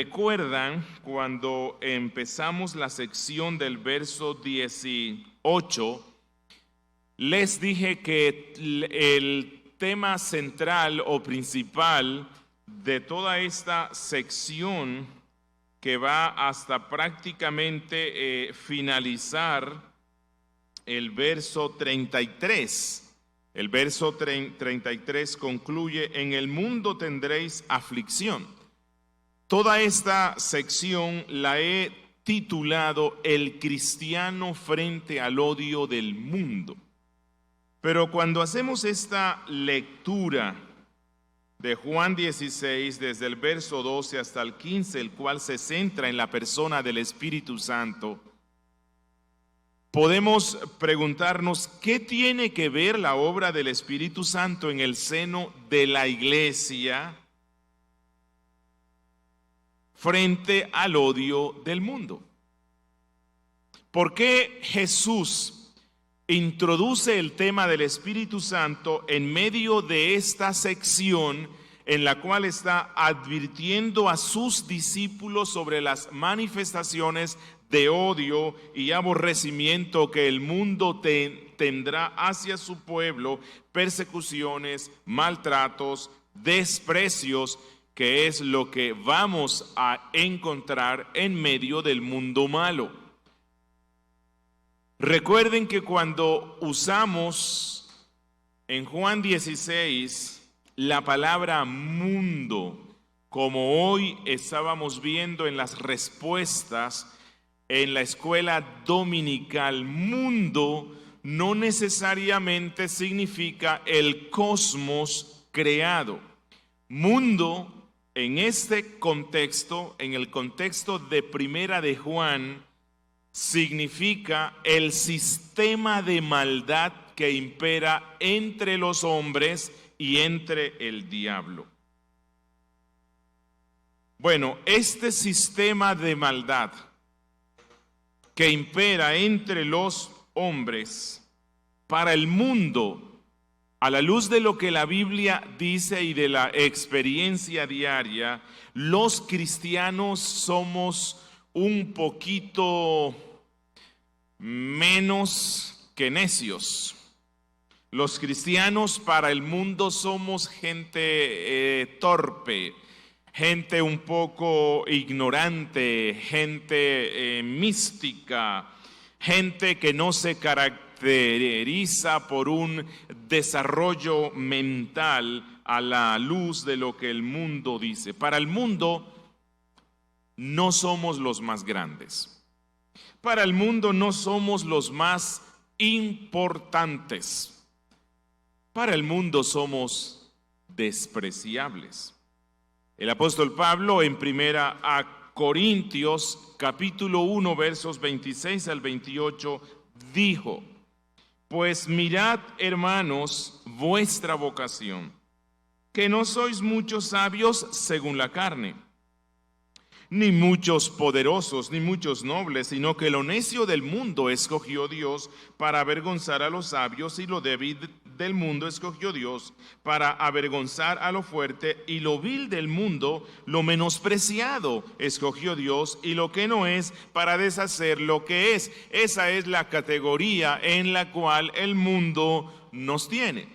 recuerdan cuando empezamos la sección del verso 18, les dije que el tema central o principal de toda esta sección, que va hasta prácticamente finalizar el verso 33. El verso 33 concluye: en el mundo tendréis aflicción. Toda esta sección la he titulado El cristiano frente al odio del mundo. Pero cuando hacemos esta lectura de Juan 16, desde el verso 12 hasta el 15, el cual se centra en la persona del Espíritu Santo, podemos preguntarnos qué tiene que ver la obra del Espíritu Santo en el seno de la iglesia frente al odio del mundo. ¿Por qué Jesús introduce el tema del Espíritu Santo en medio de esta sección en la cual está advirtiendo a sus discípulos sobre las manifestaciones de odio y aborrecimiento que el mundo tendrá hacia su pueblo, persecuciones, maltratos, desprecios, que es lo que vamos a encontrar en medio del mundo malo? Recuerden que cuando usamos en Juan 16 la palabra mundo, como hoy estábamos viendo en las respuestas en la escuela dominical, mundo no necesariamente significa el cosmos creado. Mundo en este contexto, en el contexto de Primera de Juan, significa el sistema de maldad que impera entre los hombres y entre el diablo. Bueno, este sistema de maldad que impera entre los hombres, para el mundo, a la luz de lo que la Biblia dice y de la experiencia diaria, los cristianos somos un poquito menos que necios. Los cristianos para el mundo somos gente torpe, gente un poco ignorante, gente mística, gente que no se caracteriza por un desarrollo mental a la luz de lo que el mundo dice. Para el mundo no somos los más grandes. Para el mundo no somos los más importantes. Para el mundo somos despreciables. El apóstol Pablo en Primera a Corintios capítulo 1 versos 26 al 28 dijo: pues mirad, hermanos, vuestra vocación, que no sois muchos sabios según la carne, ni muchos poderosos, ni muchos nobles, sino que lo necio del mundo escogió Dios para avergonzar a los sabios, y lo débil del mundo escogió Dios para avergonzar a lo fuerte, y lo vil del mundo, lo menospreciado, escogió Dios, y lo que no es, para deshacer lo que es. Esa es la categoría en la cual el mundo nos tiene.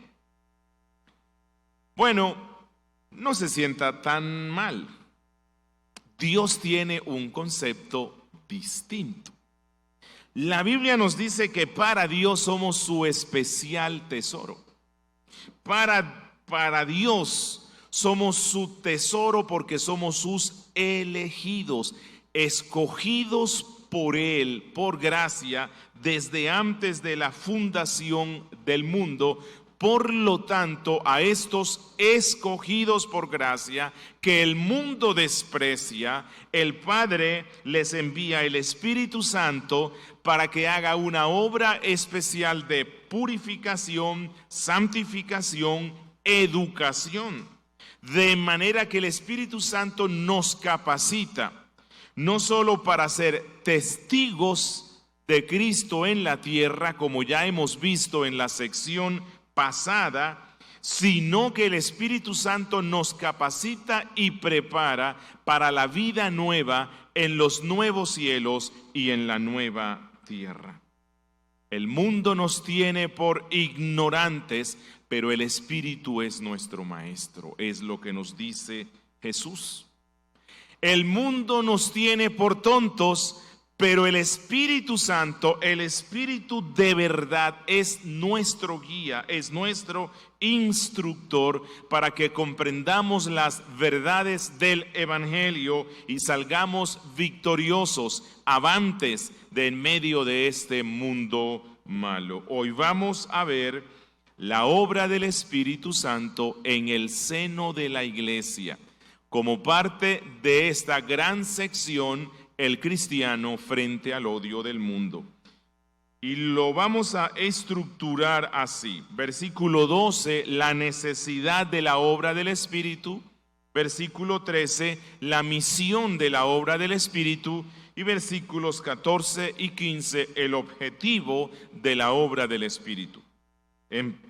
Bueno, no se sienta tan mal. Dios tiene un concepto distinto. La Biblia nos dice que para Dios somos su especial tesoro. Para Dios somos su tesoro porque somos sus elegidos, escogidos por Él, por gracia, desde antes de la fundación del mundo. Por lo tanto, a estos escogidos por gracia, que el mundo desprecia, el Padre les envía el Espíritu Santo para que haga una obra especial de purificación, santificación, educación. De manera que el Espíritu Santo nos capacita, no solo para ser testigos de Cristo en la tierra, como ya hemos visto en la sección pasada, sino que el Espíritu Santo nos capacita y prepara para la vida nueva en los nuevos cielos y en la nueva tierra. El mundo nos tiene por ignorantes, pero el Espíritu es nuestro maestro, es lo que nos dice Jesús. El mundo nos tiene por tontos, pero el Espíritu Santo, el Espíritu de verdad, es nuestro guía, es nuestro instructor para que comprendamos las verdades del Evangelio y salgamos victoriosos, avantes de en medio de este mundo malo. Hoy vamos a ver la obra del Espíritu Santo en el seno de la iglesia, como parte de esta gran sección, el cristiano frente al odio del mundo. Y lo vamos a estructurar así. Versículo 12, la necesidad de la obra del Espíritu. Versículo 13, la misión de la obra del Espíritu. Y versículos 14 y 15, el objetivo de la obra del Espíritu.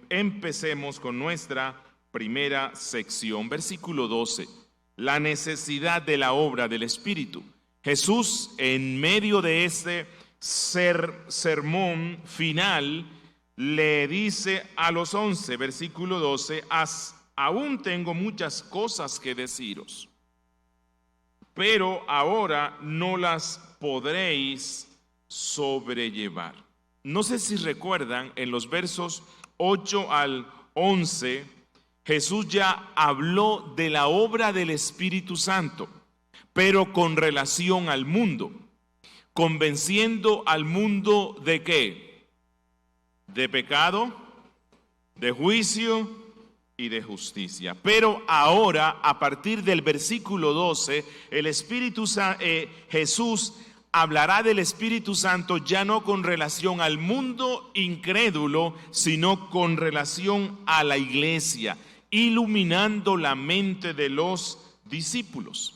Empecemos con nuestra primera sección. Versículo 12, la necesidad de la obra del Espíritu. Jesús, en medio de este sermón final, le dice a los 11, versículo 12, aún tengo muchas cosas que deciros, pero ahora no las podréis sobrellevar. No sé si recuerdan, en los versos 8 al 11, Jesús ya habló de la obra del Espíritu Santo, pero con relación al mundo, convenciendo al mundo ¿de qué? De pecado, de juicio y de justicia. Pero ahora, a partir del versículo 12, Jesús hablará del Espíritu Santo ya no con relación al mundo incrédulo, sino con relación a la iglesia, iluminando la mente de los discípulos.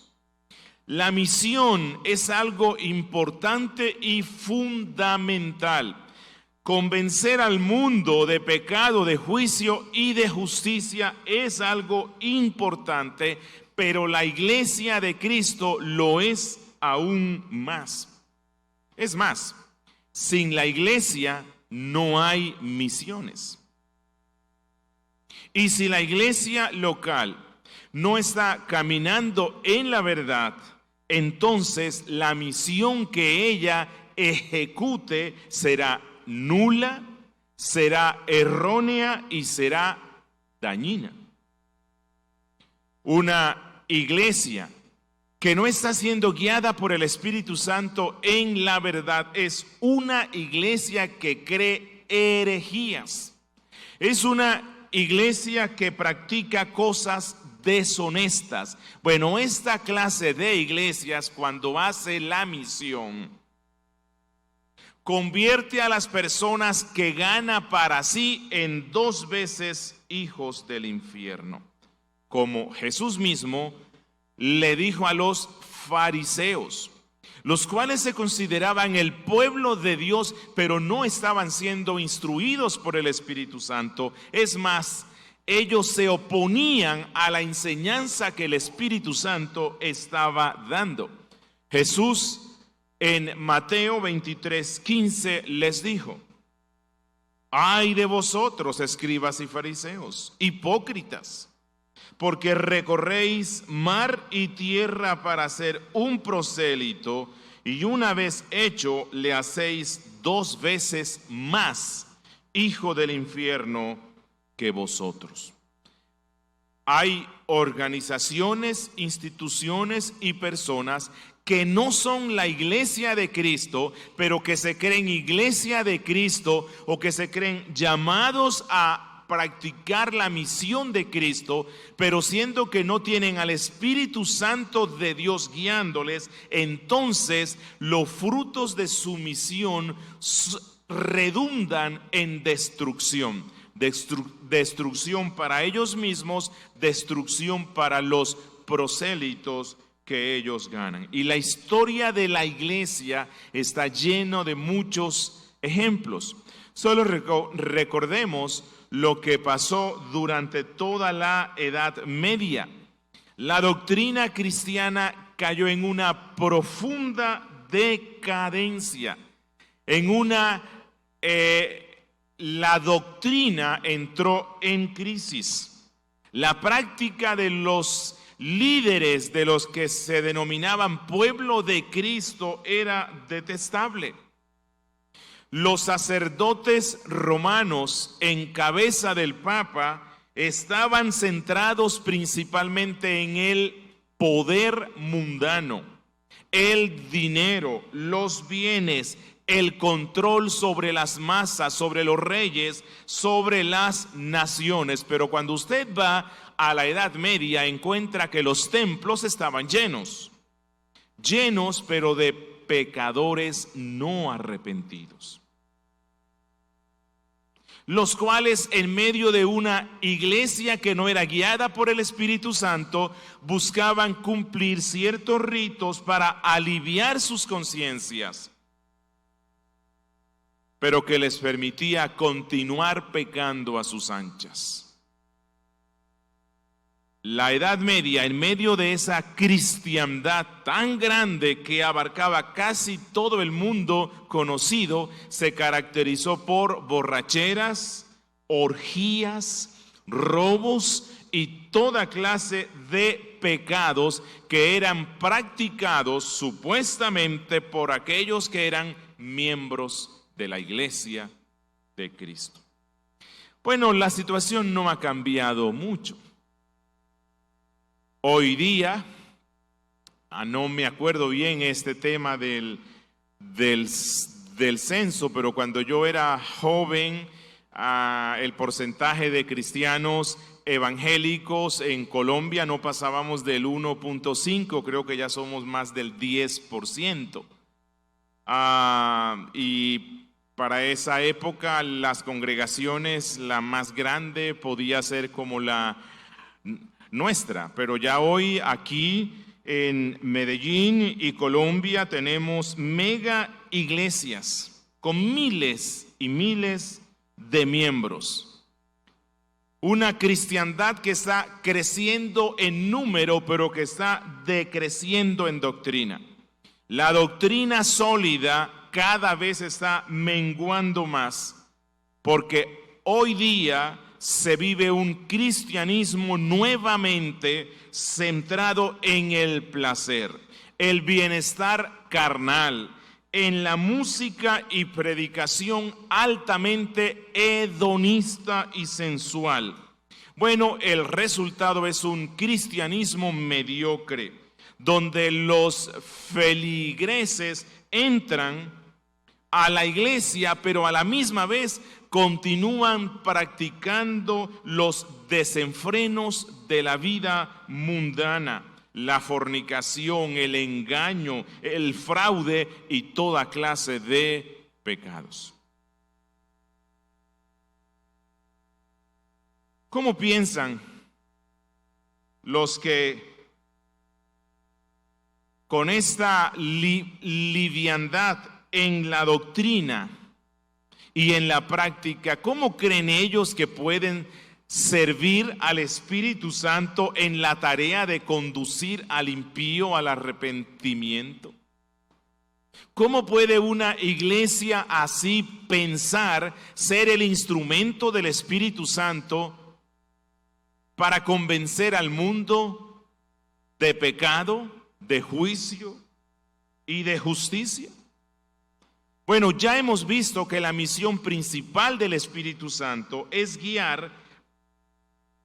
La misión es algo importante y fundamental. Convencer al mundo de pecado, de juicio y de justicia es algo importante, pero la iglesia de Cristo lo es aún más. Es más, sin la iglesia no hay misiones. Y si la iglesia local no está caminando en la verdad, entonces la misión que ella ejecute será nula, será errónea y será dañina. Una iglesia que no está siendo guiada por el Espíritu Santo en la verdad es una iglesia que cree herejías. Es una iglesia que practica cosas deshonestas. Bueno, esta clase de iglesias, cuando hace la misión, convierte a las personas que gana para sí en 2 veces hijos del infierno, como Jesús mismo le dijo a los fariseos, los cuales se consideraban el pueblo de Dios, pero no estaban siendo instruidos por el Espíritu Santo. Es más, ellos se oponían a la enseñanza que el Espíritu Santo estaba dando. Jesús en Mateo 23:15 les dijo: ay de vosotros, escribas y fariseos, hipócritas, porque recorréis mar y tierra para hacer un prosélito, y una vez hecho le hacéis 2 veces más hijo del infierno que vosotros. Hay organizaciones, instituciones y personas que no son la iglesia de Cristo, pero que se creen iglesia de Cristo o que se creen llamados a practicar la misión de Cristo, pero siendo que no tienen al Espíritu Santo de Dios guiándoles, entonces los frutos de su misión redundan en destrucción. Destrucción para ellos mismos, destrucción para los prosélitos que ellos ganan. Y la historia de la iglesia está lleno de muchos ejemplos. Solo recordemos lo que pasó durante toda la Edad Media. La doctrina cristiana cayó en una profunda decadencia, la doctrina entró en crisis. La práctica de los líderes, de los que se denominaban pueblo de Cristo, era detestable. Los sacerdotes romanos, en cabeza del Papa, estaban centrados principalmente en el poder mundano, el dinero, los bienes, el control sobre las masas, sobre los reyes, sobre las naciones. Pero cuando usted va a la Edad Media, encuentra que los templos estaban llenos, pero de pecadores no arrepentidos, los cuales en medio de una iglesia que no era guiada por el Espíritu Santo, buscaban cumplir ciertos ritos para aliviar sus conciencias, pero que les permitía continuar pecando a sus anchas. La Edad Media, en medio de esa cristiandad tan grande que abarcaba casi todo el mundo conocido, se caracterizó por borracheras, orgías, robos y toda clase de pecados que eran practicados supuestamente por aquellos que eran miembros de la Iglesia de Cristo. Bueno, la situación no ha cambiado mucho. Hoy día, no me acuerdo bien este tema del censo, pero cuando yo era joven, el porcentaje de cristianos evangélicos en Colombia no pasábamos del 1.5, creo que ya somos más del 10%. Y para esa época las congregaciones, la más grande podía ser como la nuestra, pero ya hoy aquí en Medellín y Colombia tenemos mega iglesias con miles y miles de miembros. Una cristiandad que está creciendo en número, pero que está decreciendo en doctrina. La doctrina sólida cada vez está menguando más, porque hoy día se vive un cristianismo nuevamente centrado en el placer, el bienestar carnal, en la música y predicación altamente hedonista y sensual. Bueno, el resultado es un cristianismo mediocre, donde los feligreses entran a la iglesia, pero a la misma vez continúan practicando los desenfrenos de la vida mundana, la fornicación, el engaño, el fraude y toda clase de pecados. ¿Cómo piensan los que con esta liviandad en la doctrina y en la práctica, cómo creen ellos que pueden servir al Espíritu Santo en la tarea de conducir al impío al arrepentimiento? ¿Cómo puede una iglesia así pensar ser el instrumento del Espíritu Santo para convencer al mundo de pecado, de juicio y de justicia? Bueno, ya hemos visto que la misión principal del Espíritu Santo es guiar,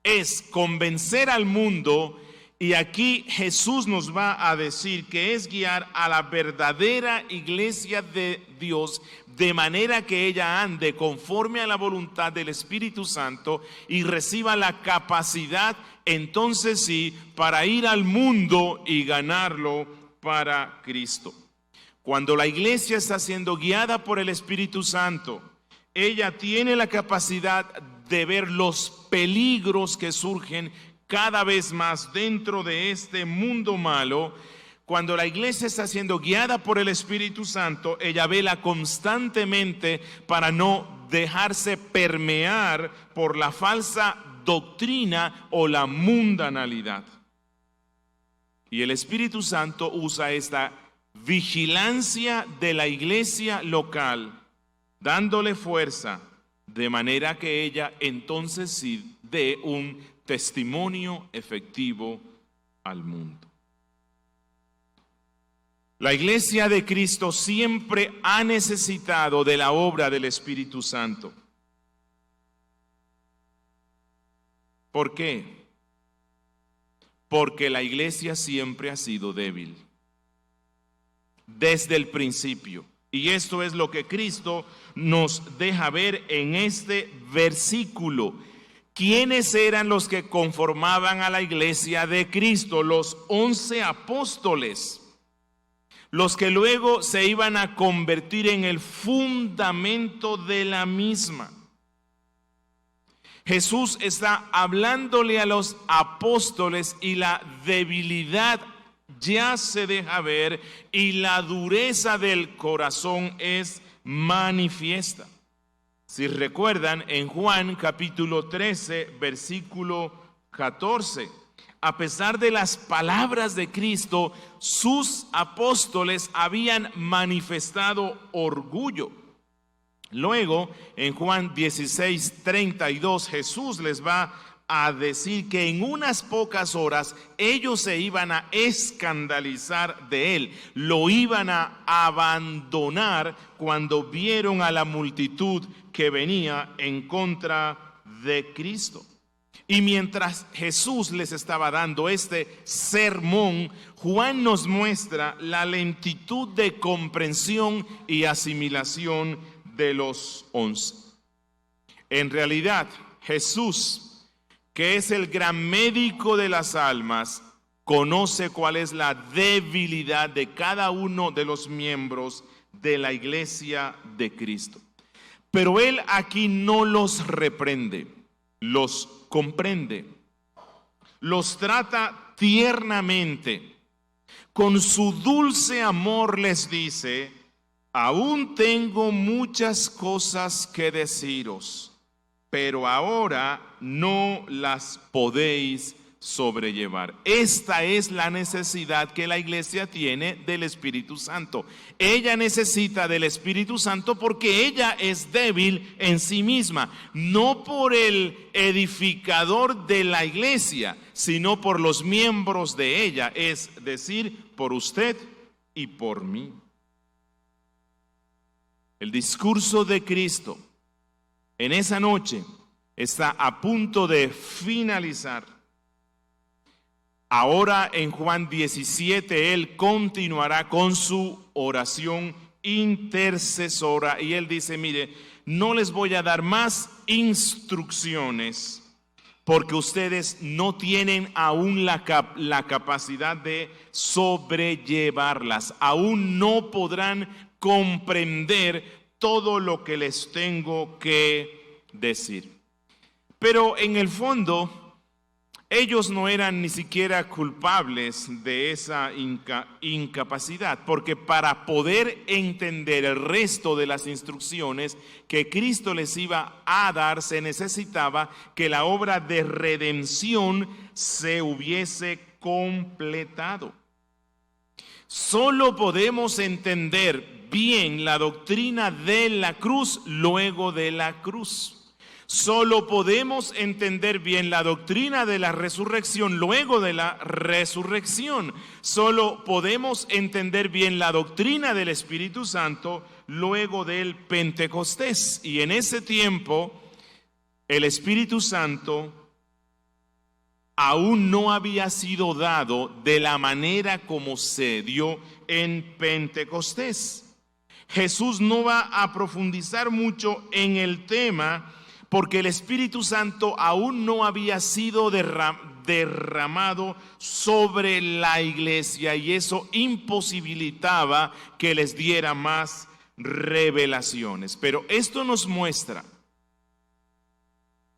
es convencer al mundo, y aquí Jesús nos va a decir que es guiar a la verdadera iglesia de Dios de manera que ella ande conforme a la voluntad del Espíritu Santo y reciba la capacidad, entonces sí, para ir al mundo y ganarlo para Cristo. Cuando la iglesia está siendo guiada por el Espíritu Santo, ella tiene la capacidad de ver los peligros que surgen cada vez más dentro de este mundo malo. Cuando la iglesia está siendo guiada por el Espíritu Santo, ella vela constantemente para no dejarse permear por la falsa doctrina o la mundanalidad. Y el Espíritu Santo usa esta vigilancia de la iglesia local, dándole fuerza, de manera que ella entonces sí dé un testimonio efectivo al mundo. La iglesia de Cristo siempre ha necesitado de la obra del Espíritu Santo. ¿Por qué? Porque la iglesia siempre ha sido débil, desde el principio. Y esto es lo que Cristo nos deja ver en este versículo. ¿Quiénes eran los que conformaban a la iglesia de Cristo? Los 11 apóstoles, los que luego se iban a convertir en el fundamento de la misma. Jesús está hablándole a los apóstoles y la debilidad ya se deja ver y la dureza del corazón es manifiesta. Si recuerdan, en Juan capítulo 13, versículo 14, a pesar de las palabras de Cristo, sus apóstoles habían manifestado orgullo. Luego, en Juan 16, 32, Jesús les va a decir que en unas pocas horas ellos se iban a escandalizar de él, lo iban a abandonar cuando vieron a la multitud que venía en contra de Cristo. Y mientras Jesús les estaba dando este sermón, Juan nos muestra la lentitud de comprensión y asimilación de los 11. En realidad, Jesús, que es el gran médico de las almas, conoce cuál es la debilidad de cada uno de los miembros de la iglesia de Cristo. Pero Él aquí no los reprende, los comprende, los trata tiernamente. Con su dulce amor les dice: aún tengo muchas cosas que deciros, pero ahora no las podéis sobrellevar. Esta es la necesidad que la iglesia tiene del Espíritu Santo. Ella necesita del Espíritu Santo porque ella es débil en sí misma, no por el edificador de la iglesia, sino por los miembros de ella, es decir, por usted y por mí. El discurso de Cristo en esa noche está a punto de finalizar. Ahora en Juan 17 Él continuará con su oración intercesora y Él dice: mire, no les voy a dar más instrucciones porque ustedes no tienen aún la capacidad de sobrellevarlas, aún no podrán comprender todo lo que les tengo que decir. Pero en el fondo, ellos no eran ni siquiera culpables de esa incapacidad, porque para poder entender el resto de las instrucciones que Cristo les iba a dar, se necesitaba que la obra de redención se hubiese completado. Solo podemos entender bien la doctrina de la cruz luego de la cruz. Solo podemos entender bien la doctrina de la resurrección luego de la resurrección. Solo podemos entender bien la doctrina del Espíritu Santo luego del Pentecostés. Y en ese tiempo, el Espíritu Santo aún no había sido dado de la manera como se dio en Pentecostés. Jesús no va a profundizar mucho en el tema porque el Espíritu Santo aún no había sido derramado sobre la iglesia y eso imposibilitaba que les diera más revelaciones. Pero esto nos muestra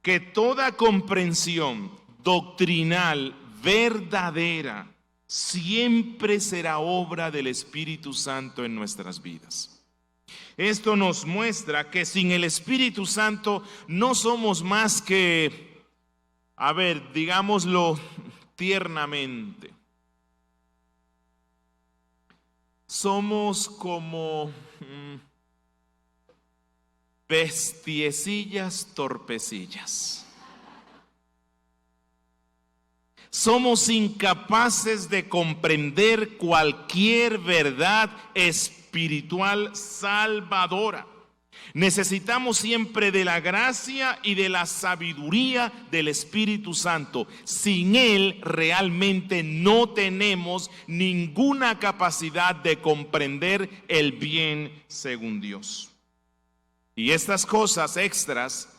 que toda comprensión doctrinal verdadera siempre será obra del Espíritu Santo en nuestras vidas. Esto nos muestra que sin el Espíritu Santo no somos más que, digámoslo tiernamente, somos como bestiecillas torpecillas. Somos incapaces de comprender cualquier verdad espiritual salvadora. Necesitamos siempre de la gracia y de la sabiduría del Espíritu Santo. Sin Él realmente no tenemos ninguna capacidad de comprender el bien según Dios. Y estas cosas extras,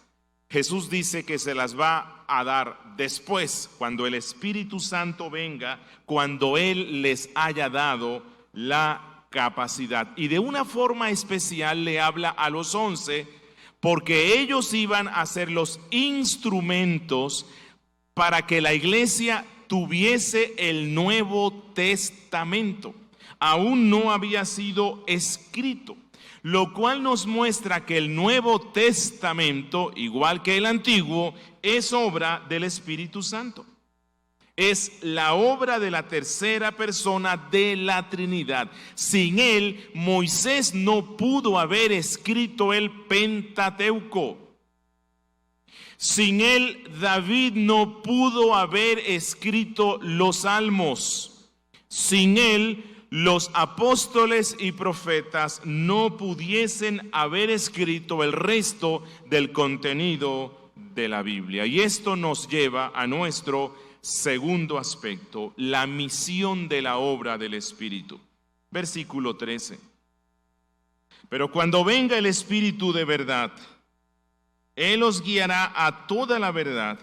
Jesús dice que se las va a dar después, cuando el Espíritu Santo venga, cuando Él les haya dado la capacidad. Y de una forma especial le habla a los 11, porque ellos iban a ser los instrumentos para que la iglesia tuviese el Nuevo Testamento. Aún no había sido escrito, lo cual nos muestra que el Nuevo Testamento, igual que el Antiguo, es obra del Espíritu Santo. Es la obra de la tercera persona de la Trinidad. Sin él, Moisés no pudo haber escrito el Pentateuco. Sin él, David no pudo haber escrito los Salmos. Sin él, los apóstoles y profetas no pudiesen haber escrito el resto del contenido de la Biblia. Y esto nos lleva a nuestro segundo aspecto, la misión de la obra del Espíritu. Versículo 13. Pero cuando venga el Espíritu de verdad, Él os guiará a toda la verdad,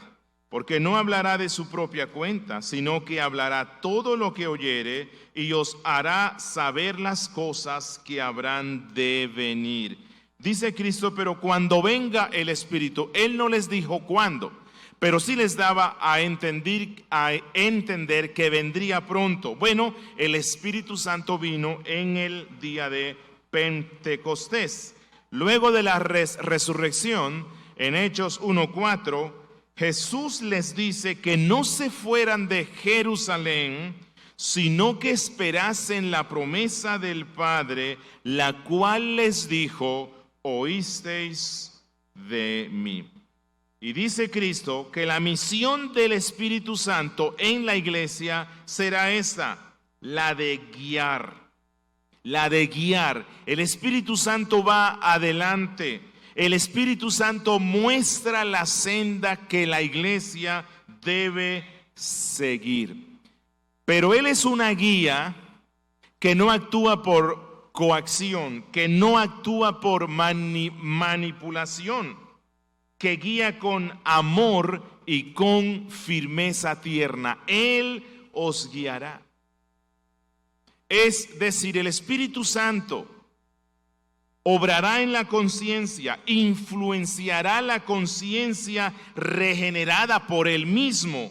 porque no hablará de su propia cuenta, sino que hablará todo lo que oyere y os hará saber las cosas que habrán de venir. Dice Cristo, pero cuando venga el Espíritu, Él no les dijo cuándo, pero sí les daba a entender que vendría pronto. Bueno, el Espíritu Santo vino en el día de Pentecostés. Luego de la resurrección, en Hechos 1:4, Jesús les dice que no se fueran de Jerusalén, sino que esperasen la promesa del Padre, la cual les dijo, oísteis de mí. Y dice Cristo que la misión del Espíritu Santo en la iglesia será esta, la de guiar. La de guiar. El Espíritu Santo va adelante. El Espíritu Santo muestra la senda que la iglesia debe seguir. Pero Él es una guía que no actúa por coacción, que no actúa por manipulación, que guía con amor y con firmeza tierna. Él os guiará. Es decir, el Espíritu Santo obrará en la conciencia, influenciará la conciencia regenerada por Él mismo.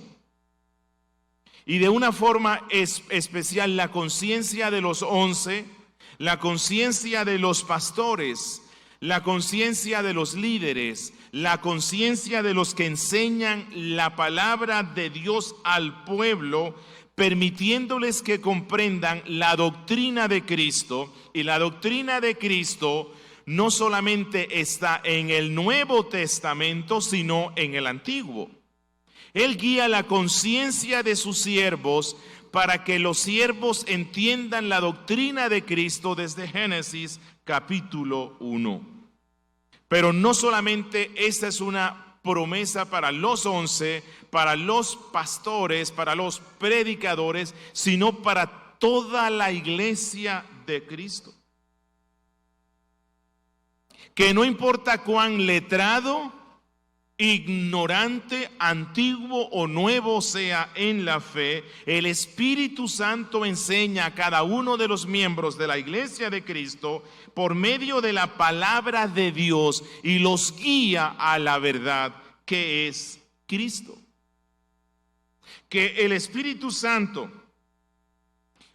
Y de una forma especial la conciencia de los 11, la conciencia de los pastores, la conciencia de los líderes, la conciencia de los que enseñan la palabra de Dios al pueblo, permitiéndoles que comprendan la doctrina de Cristo. Y la doctrina de Cristo no solamente está en el Nuevo Testamento, sino en el Antiguo. Él guía la conciencia de sus siervos para que los siervos entiendan la doctrina de Cristo desde Génesis capítulo 1. Pero no solamente esta es una promesa para los 11, para los pastores, para los predicadores, sino para toda la iglesia de Cristo. Que no importa cuán letrado, ignorante, antiguo o nuevo sea en la fe, el Espíritu Santo enseña a cada uno de los miembros de la iglesia de Cristo por medio de la palabra de Dios y los guía a la verdad que es Cristo. Que el Espíritu Santo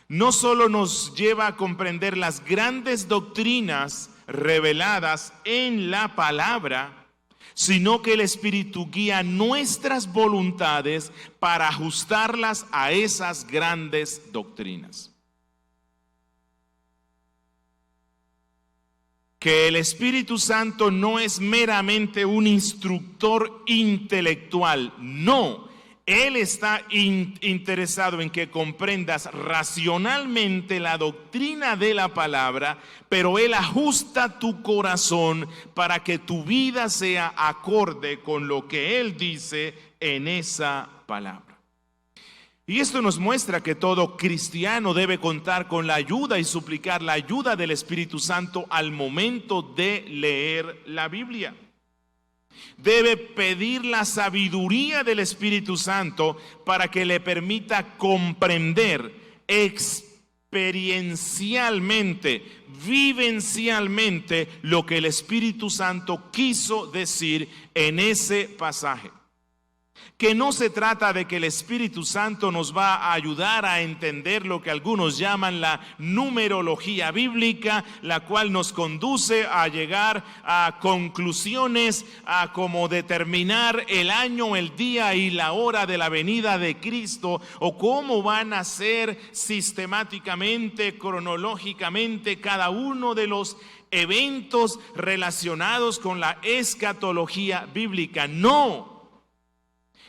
no solo nos lleva a comprender las grandes doctrinas reveladas en la palabra, sino que el Espíritu guía nuestras voluntades para ajustarlas a esas grandes doctrinas. Que el Espíritu Santo no es meramente un instructor intelectual, no. Él está interesado en que comprendas racionalmente la doctrina de la palabra, pero Él ajusta tu corazón para que tu vida sea acorde con lo que Él dice en esa palabra. Y esto nos muestra que todo cristiano debe contar con la ayuda y suplicar la ayuda del Espíritu Santo al momento de leer la Biblia. Debe pedir la sabiduría del Espíritu Santo para que le permita comprender experiencialmente, vivencialmente lo que el Espíritu Santo quiso decir en ese pasaje. Que no se trata de que el Espíritu Santo nos va a ayudar a entender lo que algunos llaman la numerología bíblica, la cual nos conduce a llegar a conclusiones, a cómo determinar el año, el día y la hora de la venida de Cristo, o cómo van a ser sistemáticamente, cronológicamente cada uno de los eventos relacionados con la escatología bíblica. No.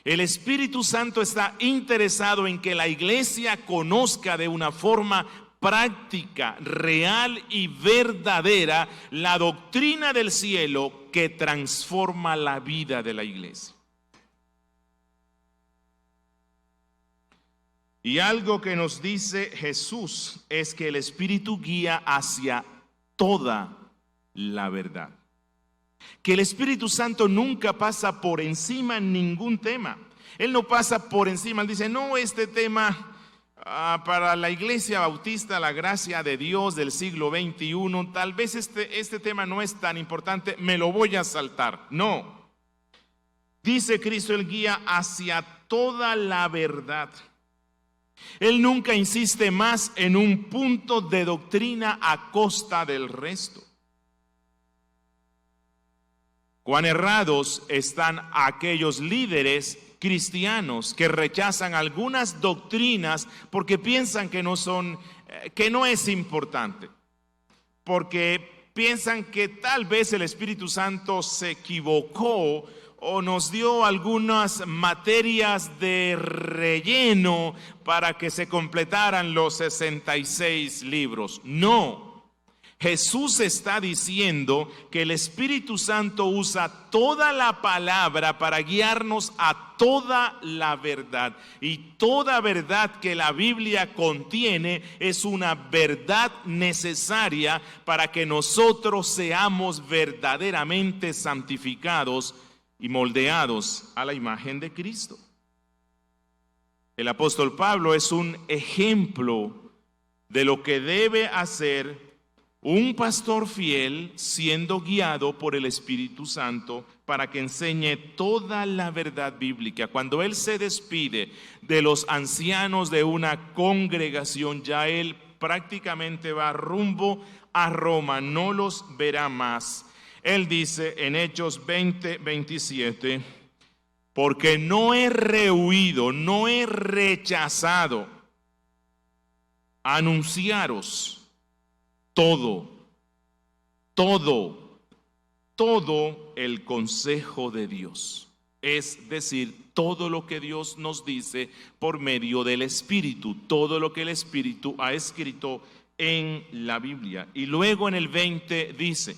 El Espíritu Santo está interesado en que la iglesia conozca de una forma práctica, real y verdadera la doctrina del cielo que transforma la vida de la iglesia. Y algo que nos dice Jesús es que el Espíritu guía hacia toda la verdad. Que el Espíritu Santo nunca pasa por encima ningún tema. Él no pasa por encima, él dice, no, este tema para la Iglesia Bautista, la Gracia de Dios del siglo XXI, tal vez este tema no es tan importante, me lo voy a saltar. No. Dice Cristo, él guía hacia toda la verdad. Él nunca insiste más en un punto de doctrina a costa del resto. Cuán errados están aquellos líderes cristianos que rechazan algunas doctrinas porque piensan que no es importante, porque piensan que tal vez el Espíritu Santo se equivocó o nos dio algunas materias de relleno para que se completaran los 66 libros. No. Jesús está diciendo que el Espíritu Santo usa toda la palabra para guiarnos a toda la verdad. Y toda verdad que la Biblia contiene es una verdad necesaria para que nosotros seamos verdaderamente santificados y moldeados a la imagen de Cristo. El apóstol Pablo es un ejemplo de lo que debe hacer un pastor fiel siendo guiado por el Espíritu Santo para que enseñe toda la verdad bíblica. Cuando él se despide de los ancianos de una congregación, ya él prácticamente va rumbo a Roma, no los verá más. Él dice en Hechos 20:27, porque no he rehuido, no he rechazado anunciaros todo el consejo de Dios. Es decir, todo lo que Dios nos dice por medio del Espíritu, todo lo que el Espíritu ha escrito en la Biblia. Y luego en el 20 dice,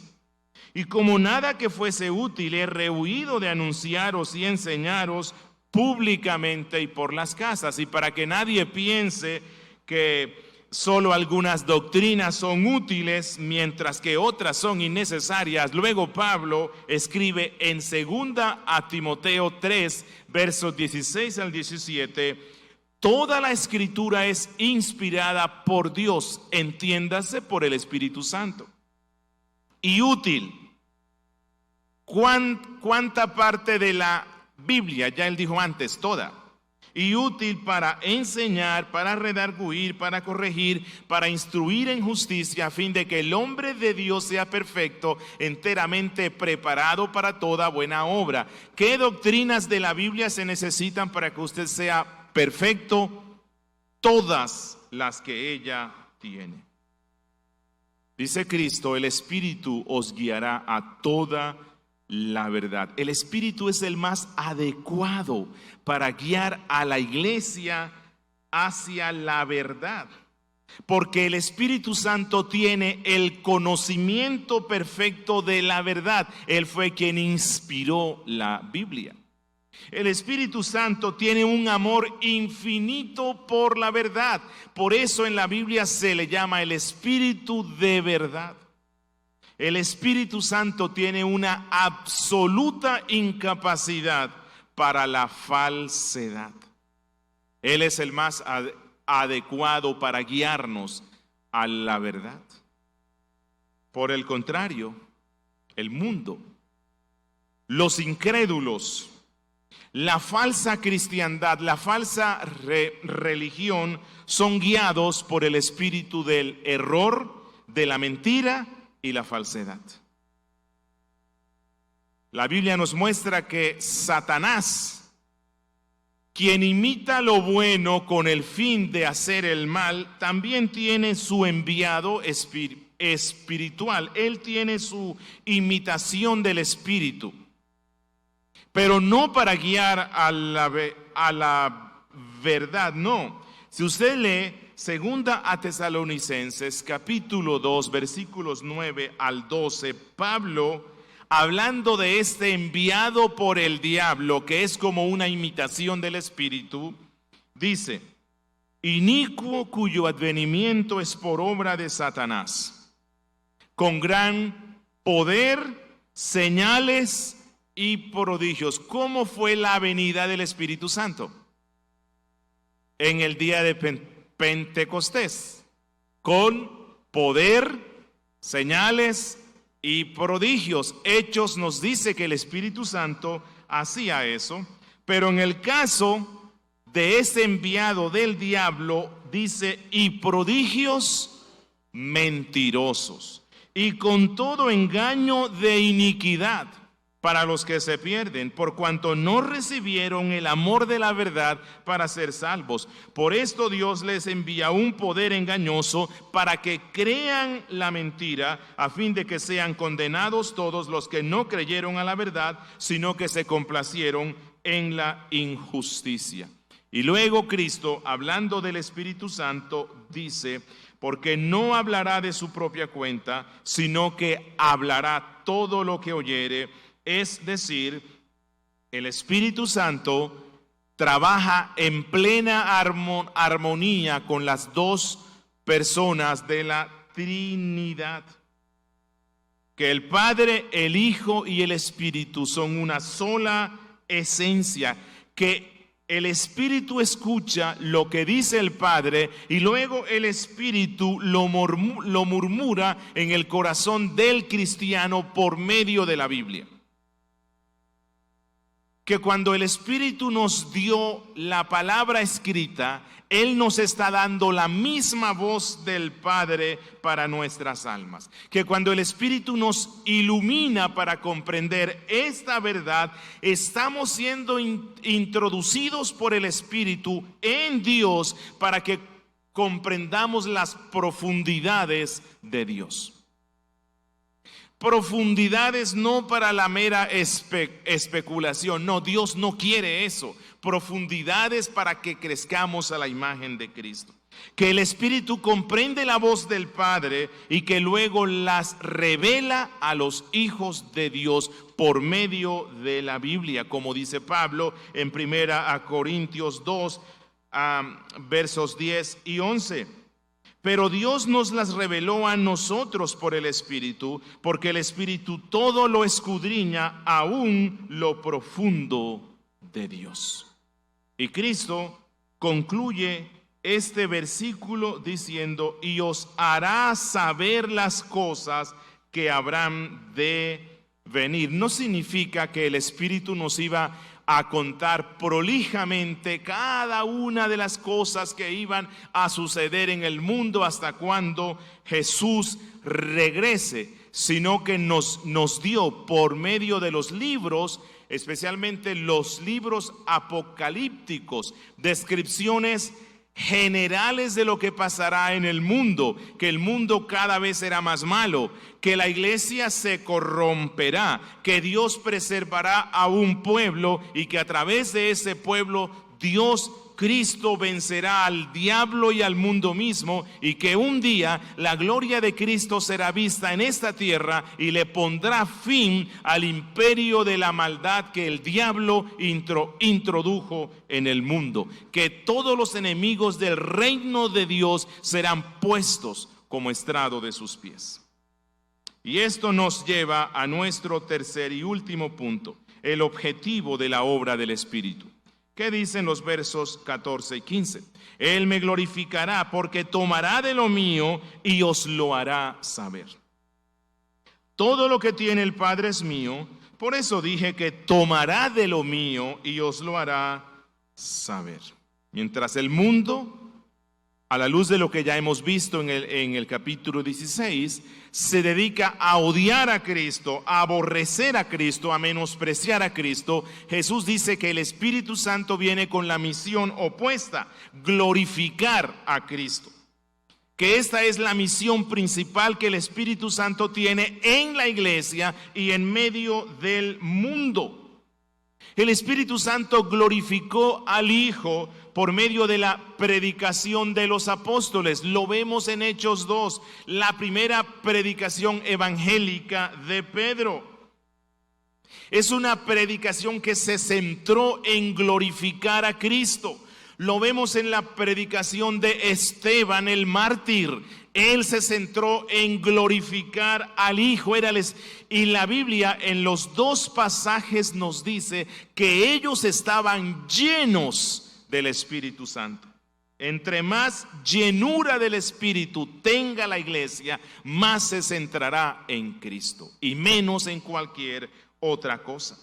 y como nada que fuese útil he rehuido de anunciaros y enseñaros públicamente y por las casas, y para que nadie piense que solo algunas doctrinas son útiles, mientras que otras son innecesarias. Luego Pablo escribe en 2 a Timoteo 3, versos 16 al 17, toda la escritura es inspirada por Dios, entiéndase por el Espíritu Santo, y útil. ¿Cuánta parte de la Biblia? Ya él dijo antes, toda. y útil para enseñar, para redarguir, para corregir, para instruir en justicia, a fin de que el hombre de Dios sea perfecto, enteramente preparado para toda buena obra. ¿Qué doctrinas de la Biblia se necesitan para que usted sea perfecto? Todas las que ella tiene. Dice Cristo, el Espíritu os guiará a toda la verdad. El Espíritu es el más adecuado para guiar a la iglesia hacia la verdad, porque el Espíritu Santo tiene el conocimiento perfecto de la verdad. Él fue quien inspiró la Biblia. El Espíritu Santo tiene un amor infinito por la verdad. Por eso en la Biblia se le llama el Espíritu de verdad. El Espíritu Santo tiene una absoluta incapacidad para la falsedad. Él es el más adecuado para guiarnos a la verdad. Por el contrario, el mundo, los incrédulos, la falsa cristiandad, la falsa religión son guiados por el espíritu del error, de la mentira y la falsedad. La Biblia nos muestra que Satanás, quien imita lo bueno con el fin de hacer el mal, también tiene su enviado espiritual. Él tiene su imitación del espíritu, pero no para guiar a la verdad, no. Si usted lee 2 a Tesalonicenses capítulo 2 versículos 9 al 12, Pablo, hablando de este enviado por el diablo, que es como una imitación del espíritu, dice: inicuo cuyo advenimiento es por obra de Satanás, con gran poder, señales y prodigios. ¿Cómo fue la venida del Espíritu Santo? En el día de Pentecostés, con poder, señales y prodigios. Hechos nos dice que el Espíritu Santo hacía eso, pero en el caso de ese enviado del diablo, dice, y prodigios mentirosos, y con todo engaño de iniquidad para los que se pierden, por cuanto no recibieron el amor de la verdad para ser salvos. Por esto Dios les envía un poder engañoso para que crean la mentira, a fin de que sean condenados todos los que no creyeron a la verdad, sino que se complacieron en la injusticia. Y luego Cristo, hablando del Espíritu Santo, dice: porque no hablará de su propia cuenta, sino que hablará todo lo que oyere. Es decir, el Espíritu Santo trabaja en plena armonía con las dos personas de la Trinidad. Que el Padre, el Hijo y el Espíritu son una sola esencia. Que el Espíritu escucha lo que dice el Padre y luego el Espíritu lo murmura en el corazón del cristiano por medio de la Biblia. Que cuando el Espíritu nos dio la palabra escrita, Él nos está dando la misma voz del Padre para nuestras almas. Que cuando el Espíritu nos ilumina para comprender esta verdad, estamos siendo introducidos por el Espíritu en Dios para que comprendamos las profundidades de Dios. Profundidades no para la mera especulación, no, Dios no quiere eso. Profundidades para que crezcamos a la imagen de Cristo. Que el Espíritu comprende la voz del Padre y que luego las revela a los hijos de Dios por medio de la Biblia, como dice Pablo en 1 Corintios 2, versos 10 y 11. Pero Dios nos las reveló a nosotros por el Espíritu, porque el Espíritu todo lo escudriña, aún lo profundo de Dios. Y Cristo concluye este versículo diciendo: y os hará saber las cosas que habrán de venir. No significa que el Espíritu nos iba a contar prolijamente cada una de las cosas que iban a suceder en el mundo hasta cuando Jesús regrese, sino que nos dio por medio de los libros, especialmente los libros apocalípticos, descripciones generales de lo que pasará en el mundo, que el mundo cada vez será más malo, que la iglesia se corromperá, que Dios preservará a un pueblo y que a través de ese pueblo Dios Cristo vencerá al diablo y al mundo mismo, y que un día la gloria de Cristo será vista en esta tierra y le pondrá fin al imperio de la maldad que el diablo introdujo en el mundo, que todos los enemigos del reino de Dios serán puestos como estrado de sus pies. Y esto nos lleva a nuestro tercer y último punto, el objetivo de la obra del Espíritu. ¿Qué dicen los versos 14 y 15? Él me glorificará porque tomará de lo mío y os lo hará saber. Todo lo que tiene el Padre es mío, por eso dije que tomará de lo mío y os lo hará saber. Mientras el mundo, a la luz de lo que ya hemos visto en el capítulo 16, se dedica a odiar a Cristo, a aborrecer a Cristo, a menospreciar a Cristo, Jesús dice que el Espíritu Santo viene con la misión opuesta, glorificar a Cristo. Que esta es la misión principal que el Espíritu Santo tiene en la iglesia y en medio del mundo. El Espíritu Santo glorificó al Hijo por medio de la predicación de los apóstoles. Lo vemos en Hechos 2, la primera predicación evangélica de Pedro. Es una predicación que se centró en glorificar a Cristo. Lo vemos en la predicación de Esteban el mártir. Él se centró en glorificar al Hijo. Y la Biblia en los dos pasajes nos dice que ellos estaban llenos del Espíritu Santo. Entre más llenura del Espíritu tenga la iglesia, más se centrará en Cristo y menos en cualquier otra cosa.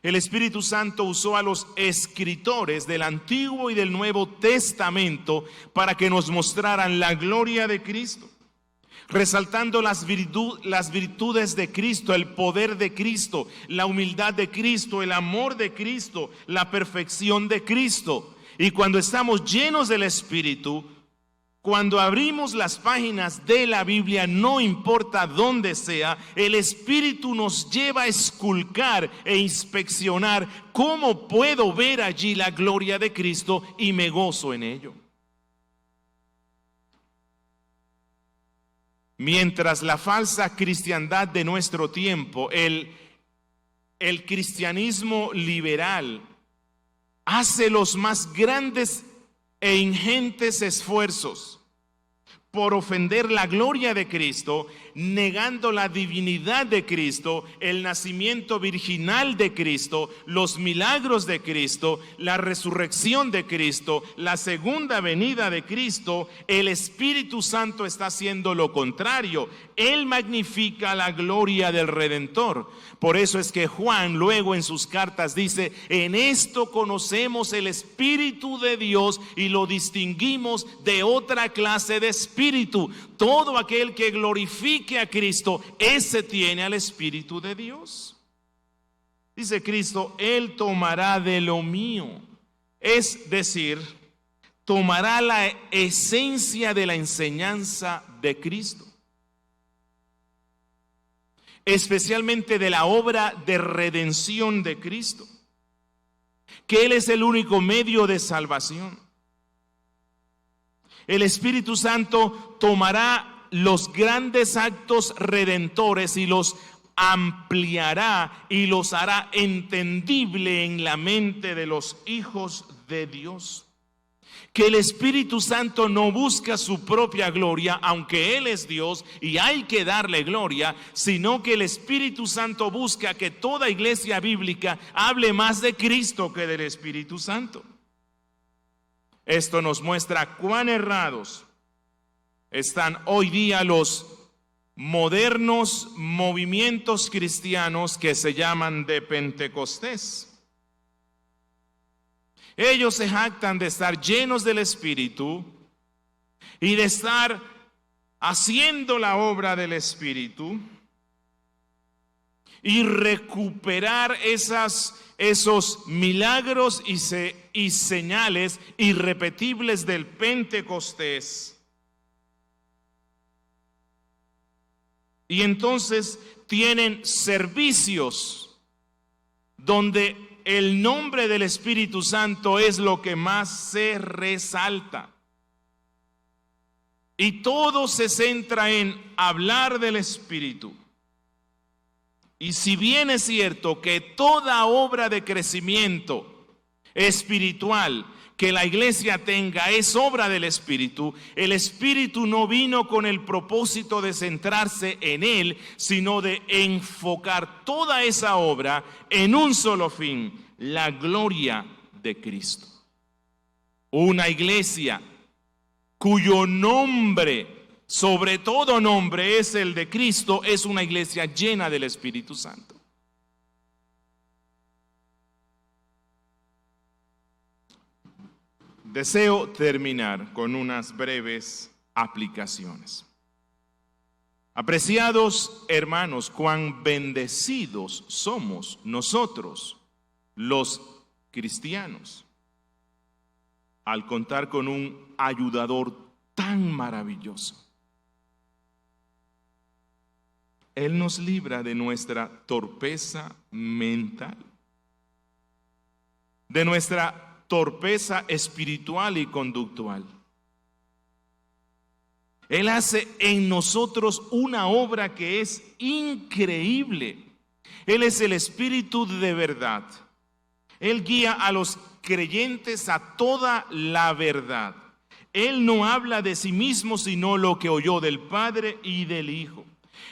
El Espíritu Santo usó a los escritores del Antiguo y del Nuevo Testamento para que nos mostraran la gloria de Cristo, resaltando las virtudes de Cristo, el poder de Cristo, la humildad de Cristo, el amor de Cristo, la perfección de Cristo. Y cuando estamos llenos del Espíritu, cuando abrimos las páginas de la Biblia, no importa dónde sea, el Espíritu nos lleva a esculcar e inspeccionar cómo puedo ver allí la gloria de Cristo y me gozo en ello. Mientras la falsa cristiandad de nuestro tiempo, el cristianismo liberal, hace los más grandes e ingentes esfuerzos por ofender la gloria de Cristo, negando la divinidad de Cristo, el nacimiento virginal de Cristo, los milagros de Cristo, la resurrección de Cristo, la segunda venida de Cristo, el Espíritu Santo está haciendo lo contrario. Él magnifica la gloria del Redentor. Por eso es que Juan luego en sus cartas dice: en esto conocemos el Espíritu de Dios y lo distinguimos de otra clase de espíritu. Todo aquel que glorifique a Cristo, ese tiene al Espíritu de Dios. Dice Cristo: Él tomará de lo mío. Es decir, tomará la esencia de la enseñanza de Cristo, especialmente de la obra de redención de Cristo, que Él es el único medio de salvación. El Espíritu Santo tomará los grandes actos redentores y los ampliará y los hará entendible en la mente de los hijos de Dios. Que el Espíritu Santo no busca su propia gloria, aunque Él es Dios y hay que darle gloria, sino que el Espíritu Santo busca que toda iglesia bíblica hable más de Cristo que del Espíritu Santo. Esto nos muestra cuán errados están hoy día los modernos movimientos cristianos que se llaman de Pentecostés. Ellos se jactan de estar llenos del Espíritu y de estar haciendo la obra del Espíritu y recuperar esos milagros y señales irrepetibles del Pentecostés. Y entonces tienen servicios donde el nombre del Espíritu Santo es lo que más se resalta. Y todo se centra en hablar del Espíritu. Y si bien es cierto que toda obra de crecimiento espiritual que la iglesia tenga es obra del Espíritu, el Espíritu no vino con el propósito de centrarse en él, sino de enfocar toda esa obra en un solo fin: la gloria de Cristo. Una iglesia cuyo nombre, sobre todo nombre, es el de Cristo, es una iglesia llena del Espíritu Santo. Deseo terminar con unas breves aplicaciones. Apreciados hermanos, cuán bendecidos somos nosotros, los cristianos, al contar con un ayudador tan maravilloso. Él nos libra de nuestra torpeza mental, de nuestra torpeza espiritual y conductual. Él hace en nosotros una obra que es increíble. Él es el Espíritu de verdad. Él guía a los creyentes a toda la verdad. Él no habla de sí mismo, sino lo que oyó del Padre y del Hijo.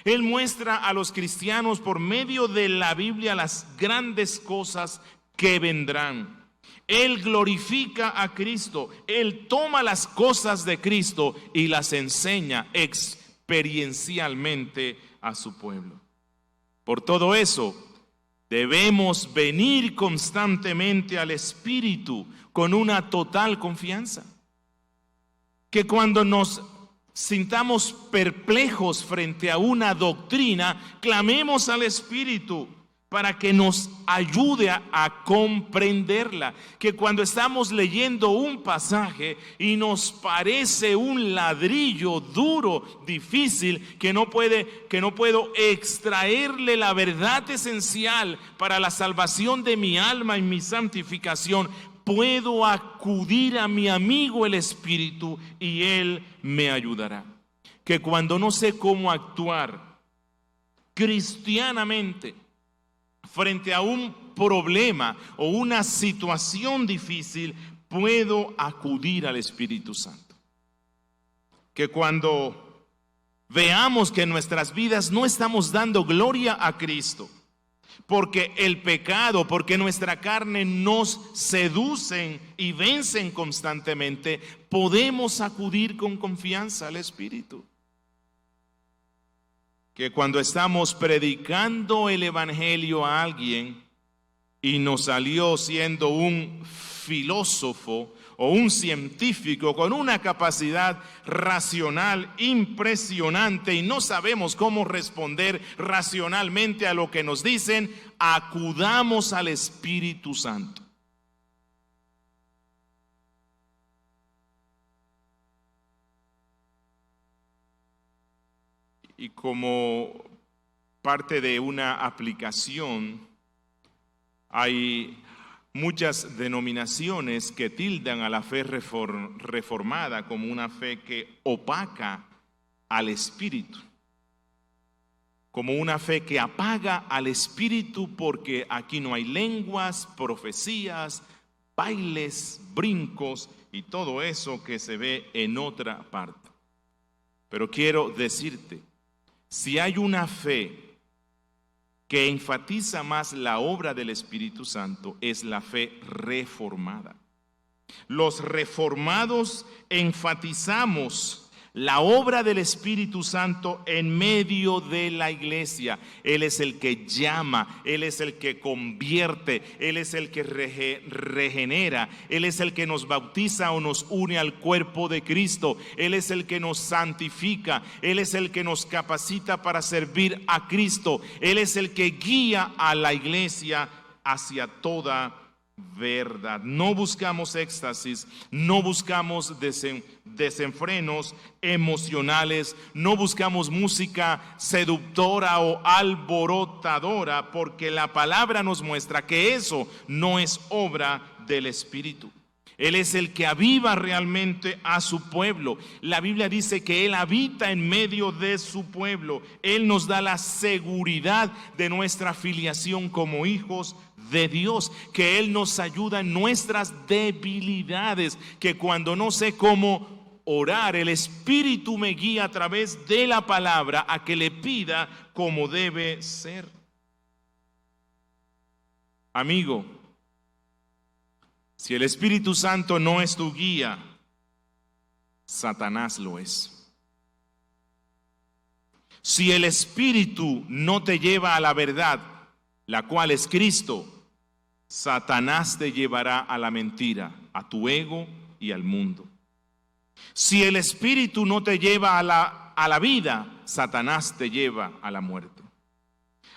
Él muestra a los cristianos por medio de la Biblia las grandes cosas que vendrán. Él glorifica a Cristo. Él toma las cosas de Cristo y las enseña experiencialmente a su pueblo. Por todo eso, debemos venir constantemente al Espíritu con una total confianza. Que cuando nos sintamos perplejos frente a una doctrina, clamemos al Espíritu para que nos ayude a comprenderla. Que cuando estamos leyendo un pasaje y nos parece un ladrillo duro, difícil, que no puedo extraerle la verdad esencial para la salvación de mi alma y mi santificación, puedo acudir a mi amigo el Espíritu y Él me ayudará. Que cuando no sé cómo actuar cristianamente frente a un problema o una situación difícil, puedo acudir al Espíritu Santo. Que cuando veamos que en nuestras vidas no estamos dando gloria a Cristo, porque el pecado, porque nuestra carne nos seducen y vencen constantemente, podemos acudir con confianza al Espíritu. Que cuando estamos predicando el Evangelio a alguien y nos salió siendo un filósofo o un científico con una capacidad racional impresionante y no sabemos cómo responder racionalmente a lo que nos dicen, acudamos al Espíritu Santo. Y como parte de una aplicación, hay muchas denominaciones que tildan a la fe reformada como una fe que opaca al Espíritu, como una fe que apaga al Espíritu, porque aquí no hay lenguas, profecías, bailes, brincos y todo eso que se ve en otra parte. Pero quiero decirte, si hay una fe que enfatiza más la obra del Espíritu Santo, es la fe reformada. Los reformados enfatizamos La obra del Espíritu Santo en medio de la iglesia. Él es el que llama, Él es el que convierte, Él es el que regenera, Él es el que nos bautiza o nos une al cuerpo de Cristo, Él es el que nos santifica, Él es el que nos capacita para servir a Cristo, Él es el que guía a la iglesia hacia toda verdad. No buscamos éxtasis, no buscamos desenfrenos emocionales, no buscamos música seductora o alborotadora, porque la palabra nos muestra que eso no es obra del Espíritu. Él es el que aviva realmente a su pueblo. La Biblia dice que Él habita en medio de su pueblo. Él nos da la seguridad de nuestra filiación como hijos de Dios, que Él nos ayuda en nuestras debilidades, que cuando no sé cómo orar, el Espíritu me guía a través de la palabra a que le pida como debe ser. Amigo, si el Espíritu Santo no es tu guía, Satanás lo es. Si el Espíritu no te lleva a la verdad, la cual es Cristo, Satanás te llevará a la mentira, a tu ego y al mundo. Si el Espíritu no te lleva a la vida, Satanás te lleva a la muerte.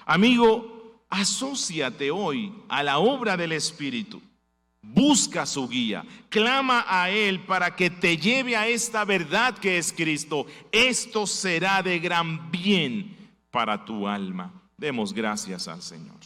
Amigo, asóciate hoy a la obra del Espíritu. Busca su guía, clama a Él para que te lleve a esta verdad que es Cristo. Esto será de gran bien para tu alma. Demos gracias al Señor.